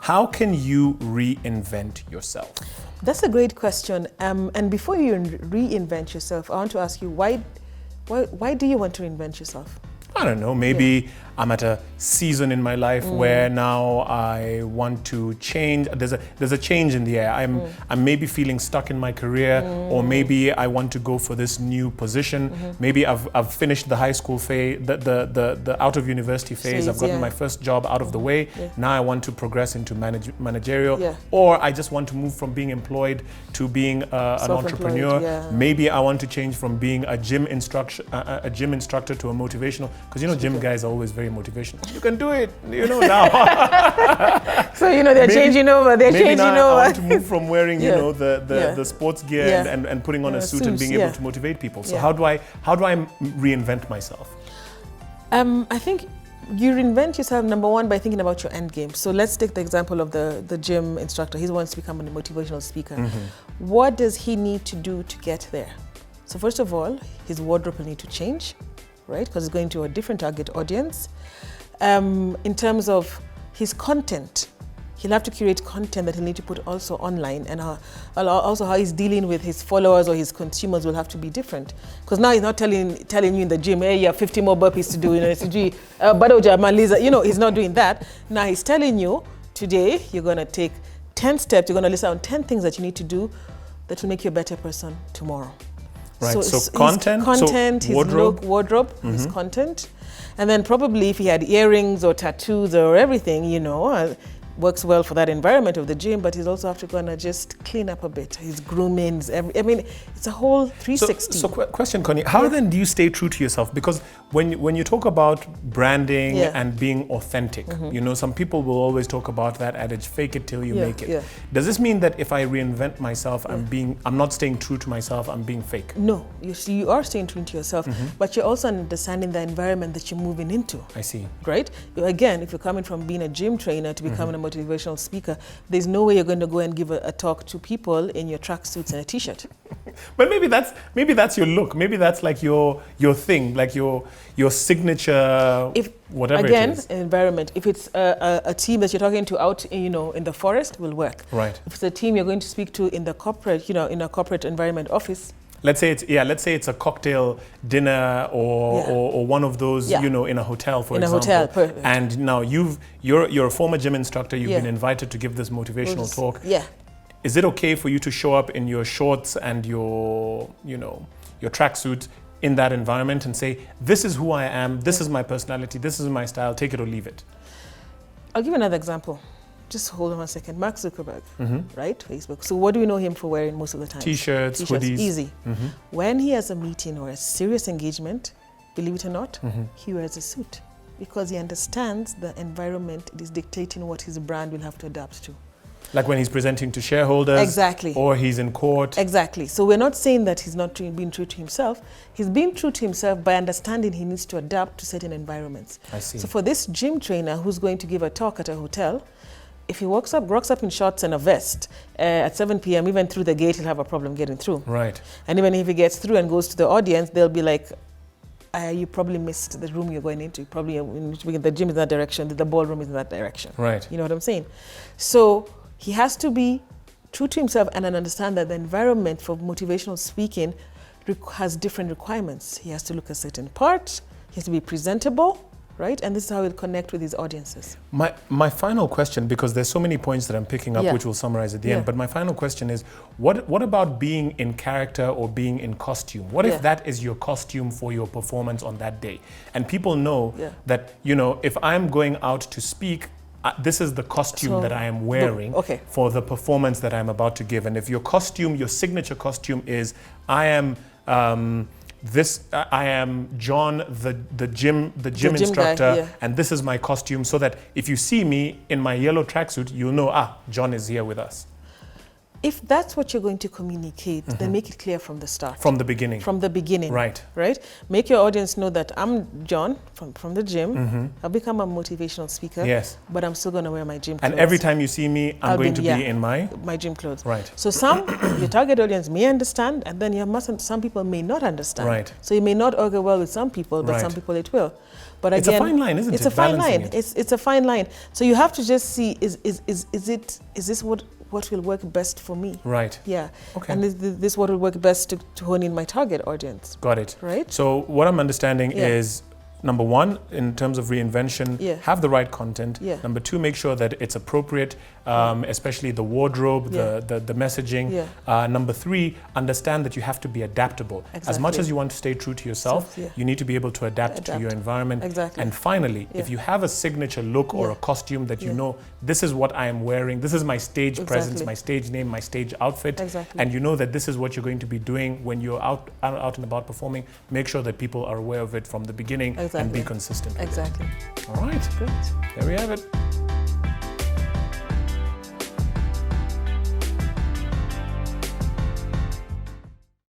How can you reinvent yourself? That's a great question. And before you reinvent yourself, I want to ask you, why do you want to reinvent yourself? I don't know, maybe I'm at a season in my life where now I want to change. There's a change in the air. I'm maybe feeling stuck in my career, or maybe I want to go for this new position. Maybe I've finished the high school phase, the out of university phase. I've gotten my first job out of the way. Now I want to progress into managerial, or I just want to move from being employed to being an entrepreneur. Maybe I want to change from being a gym instructor to a motivational, because gym guys are always very motivational. You can do it, now. So they're changing over. I want to move from wearing the sports gear and putting on a suit and being able to motivate people. So how do I reinvent myself? I think you reinvent yourself, number one, by thinking about your end game. So let's take the example of the gym instructor. He wants to become a motivational speaker. What does he need to do to get there? So first of all, his wardrobe will need to change, right? Because it's going to a different target audience. In terms of his content, he'll have to curate content that he'll need to put also online, and also how he's dealing with his followers or his consumers will have to be different. Because now he's not telling you in the gym, hey, you have 50 more burpees to do, he's not doing that. Now he's telling you, today you're going to take 10 steps, you're going to list down 10 things that you need to do that will make you a better person tomorrow. Right, so content, his wardrobe, his content. And then probably if he had earrings or tattoos or everything, works well for that environment of the gym, but he's also have to go and just clean up a bit. His grooming, it's a whole 360. So question, Connie, how then do you stay true to yourself? Because when you talk about branding and being authentic, some people will always talk about that adage, fake it till you make it. Does this mean that if I reinvent myself, I'm not staying true to myself, I'm being fake? No, you are staying true to yourself, but you're also understanding the environment that you're moving into. I see. Right? Again, if you're coming from being a gym trainer to becoming a motivational speaker, there's no way you're going to go and give a talk to people in your tracksuits and a t-shirt. But maybe that's your look. Maybe that's like your thing, like your signature. Whatever again, it is. Environment. If it's a team that you're talking to out, in the forest, will work. Right. If it's a team you're going to speak to in the corporate, in a corporate environment office. Let's say it's a cocktail dinner or one of those, in a hotel, for example. In a hotel, perfect. And now you're a former gym instructor, you've been invited to give this motivational talk. Yeah. Is it okay for you to show up in your shorts and your tracksuit in that environment and say, this is who I am, this is my personality, this is my style, take it or leave it? I'll give another example. Just hold on a second. Mark Zuckerberg, right? Facebook. So what do we know him for wearing most of the time? T-shirts, hoodies. Easy. When he has a meeting or a serious engagement, believe it or not, he wears a suit because he understands the environment is dictating what his brand will have to adapt to. Like when he's presenting to shareholders. Exactly. Or he's in court. Exactly. So we're not saying that he's not being true to himself. He's being true to himself by understanding he needs to adapt to certain environments. I see. So for this gym trainer who's going to give a talk at a hotel, if he walks up in shorts and a vest at 7 p.m., even through the gate, he'll have a problem getting through. Right. And even if he gets through and goes to the audience, they'll be like, you probably missed the room you're going into. Probably the gym is in that direction, the ballroom is in that direction. Right. You know what I'm saying? So he has to be true to himself and understand that the environment for motivational speaking has different requirements. He has to look a certain part, he has to be presentable, right? And this is how he'll connect with his audiences. My final question, because there's so many points that I'm picking up, which we'll summarize at the end, but my final question is, what about being in character or being in costume? What if that is your costume for your performance on that day? And people know that, if I'm going out to speak, this is the costume that I am wearing for the performance that I'm about to give. And if your signature costume is, I am John, the gym instructor, guy, and this is my costume, so that if you see me in my yellow tracksuit, you'll know, John is here with us. if that's what you're going to communicate, then make it clear from the start. From the beginning. From the beginning. Right. Right? Make your audience know that I'm John from the gym. I've become a motivational speaker. Yes. But I'm still going to wear my gym clothes. And every time you see me, I'm going to be in my gym clothes. Right. So your target audience may understand, and then some people may not understand. Right. So you may not augur well with some people, but some people it will. But again, it's a fine line, isn't it? It's a fine line. It. It's a fine line. So you have to just see is this what will work best for me? Right. Yeah. Okay. And is this what will work best to hone in my target audience? Got it. Right. So what I'm understanding is, number one, in terms of reinvention, have the right content. Yeah. Number two, make sure that it's appropriate, especially the wardrobe, the messaging. Yeah. Number three, understand that you have to be adaptable. Exactly. As much as you want to stay true to yourself, you need to be able to adapt to your environment. Exactly. And finally, if you have a signature look or a costume that you know, this is what I am wearing, this is my stage presence, my stage name, my stage outfit, and you know that this is what you're going to be doing when you're out and about performing, make sure that people are aware of it from the beginning. And be consistent. Exactly. All right. Great. There we have it.